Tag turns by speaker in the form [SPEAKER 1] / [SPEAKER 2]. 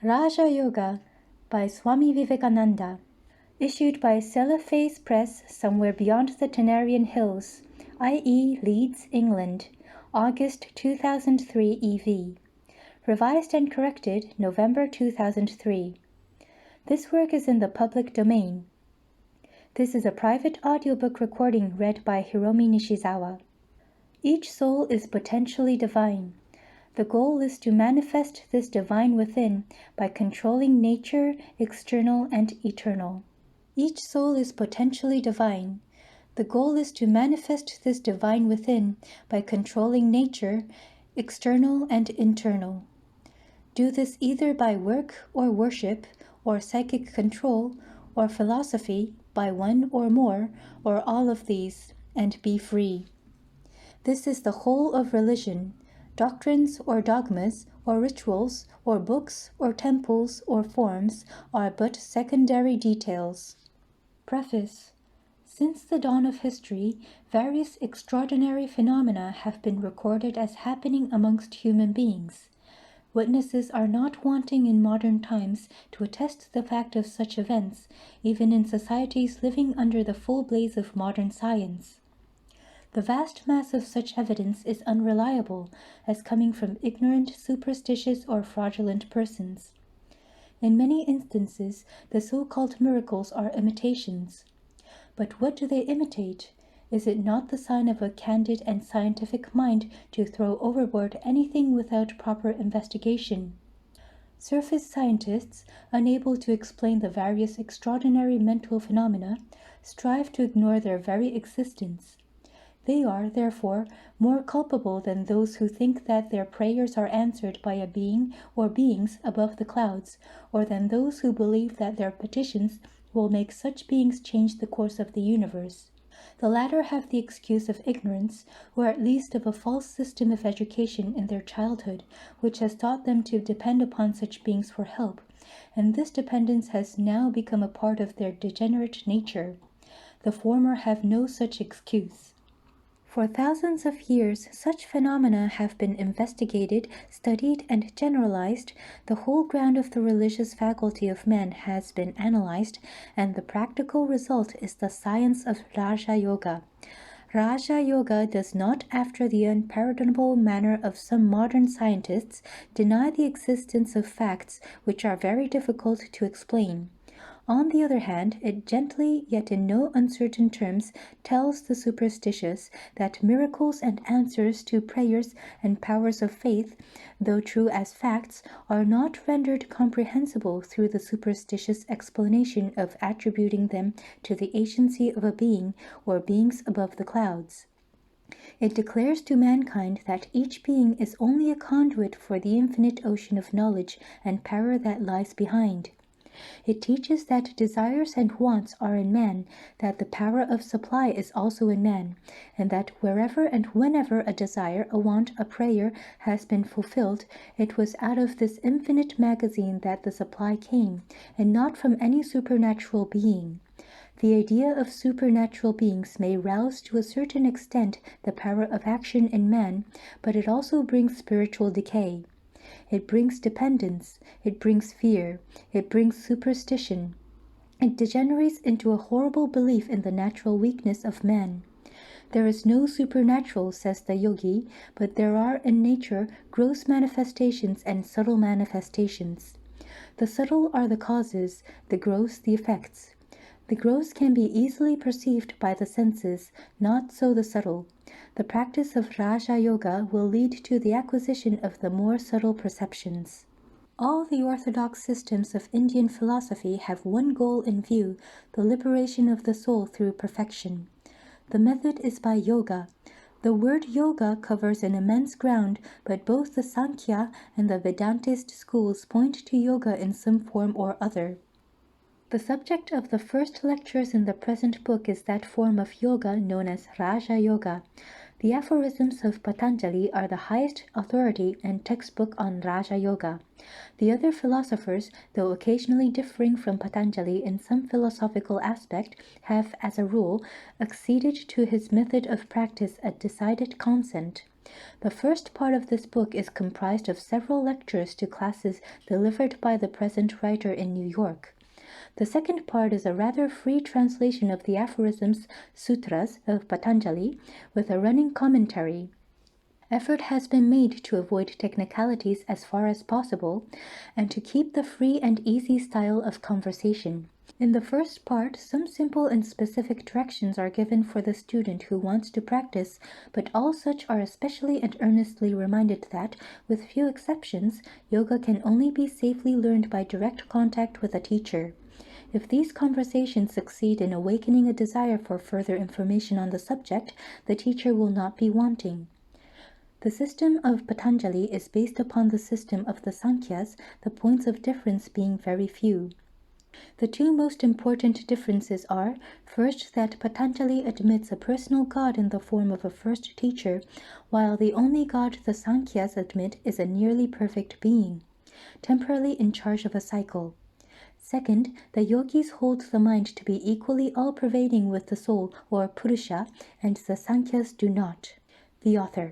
[SPEAKER 1] Raja Yoga by Swami Vivekananda, issued by Preface Press somewhere beyond the Tenarian Hills, i.e. Leeds, England, August 2003 EV. Revised and corrected November 2003. This work is in the public domain. This is a private audiobook recording read by Hiromi Nishizawa. Each soul is potentially divine. The goal is to manifest this divine within by controlling nature, external and eternal. Each soul is potentially divine. The goal is to manifest this divine within by controlling nature, external and internal. Do this either by work or worship, or psychic control, or philosophy, by one or more, or all of these, and be free. This is the whole of religion. Doctrines or dogmas or rituals or books or temples or forms are but secondary details. Preface. Since the dawn of history, various extraordinary phenomena have been recorded as happening amongst human beings. Witnesses are not wanting in modern times to attest the fact of such events, even in societies living under the full blaze of modern science. The vast mass of such evidence is unreliable, as coming from ignorant, superstitious, or fraudulent persons. In many instances, the so-called miracles are imitations. But what do they imitate? Is it not the sign of a candid and scientific mind to throw overboard anything without proper investigation? Surface scientists, unable to explain the various extraordinary mental phenomena, strive to ignore their very existence. They are, therefore, more culpable than those who think that their prayers are answered by a being or beings above the clouds, or than those who believe that their petitions will make such beings change the course of the universe. The latter have the excuse of ignorance, or at least of a false system of education in their childhood, which has taught them to depend upon such beings for help, and this dependence has now become a part of their degenerate nature. The former have no such excuse. For thousands of years, such phenomena have been investigated, studied, and generalized. The whole ground of the religious faculty of man has been analyzed, and the practical result is the science of Raja Yoga. Raja Yoga does not, after the unpardonable manner of some modern scientists, deny the existence of facts which are very difficult to explain. On the other hand, it gently, yet in no uncertain terms, tells the superstitious that miracles and answers to prayers and powers of faith, though true as facts, are not rendered comprehensible through the superstitious explanation of attributing them to the agency of a being or beings above the clouds. It declares to mankind that each being is only a conduit for the infinite ocean of knowledge and power that lies behind. It teaches that desires and wants are in man, that the power of supply is also in man, and that wherever and whenever a desire, a want, a prayer has been fulfilled, it was out of this infinite magazine that the supply came, and not from any supernatural being. The idea of supernatural beings may rouse to a certain extent the power of action in man, but it also brings spiritual decay. It brings dependence, it brings fear, it brings superstition. It degenerates into a horrible belief in the natural weakness of man. There is no supernatural, says the yogi, but there are in nature gross manifestations and subtle manifestations. The subtle are the causes, the gross the effects. The gross can be easily perceived by the senses, not so the subtle. The practice of Raja Yoga will lead to the acquisition of the more subtle perceptions. All the orthodox systems of Indian philosophy have one goal in view, the liberation of the soul through perfection. The method is by yoga. The word yoga covers an immense ground, but both the Sankhya and the Vedantist schools point to yoga in some form or other. The subject of the first lectures in the present book is that form of yoga known as Raja Yoga. The aphorisms of Patanjali are the highest authority and textbook on Raja Yoga. The other philosophers, though occasionally differing from Patanjali in some philosophical aspect, have, as a rule, acceded to his method of practice a decided consent. The first part of this book is comprised of several lectures to classes delivered by the present writer in New York. The second part is a rather free translation of the aphorisms, sutras of Patanjali, with a running commentary. Effort has been made to avoid technicalities as far as possible and to keep the free and easy style of conversation. In the first part, some simple and specific directions are given for the student who wants to practice, but all such are especially and earnestly reminded that, with few exceptions, yoga can only be safely learned by direct contact with a teacher. If these conversations succeed in awakening a desire for further information on the subject, the teacher will not be wanting. The system of Patanjali is based upon the system of the Sankhyas, the points of difference being very few. The two most important differences are, first, that Patanjali admits a personal God in the form of a first teacher, while the only God the Sankhyas admit is a nearly perfect being, temporarily in charge of a cycle. Second, the yogis hold the mind to be equally all-pervading with the soul, or Purusha, and the Sankhyas do not. The author.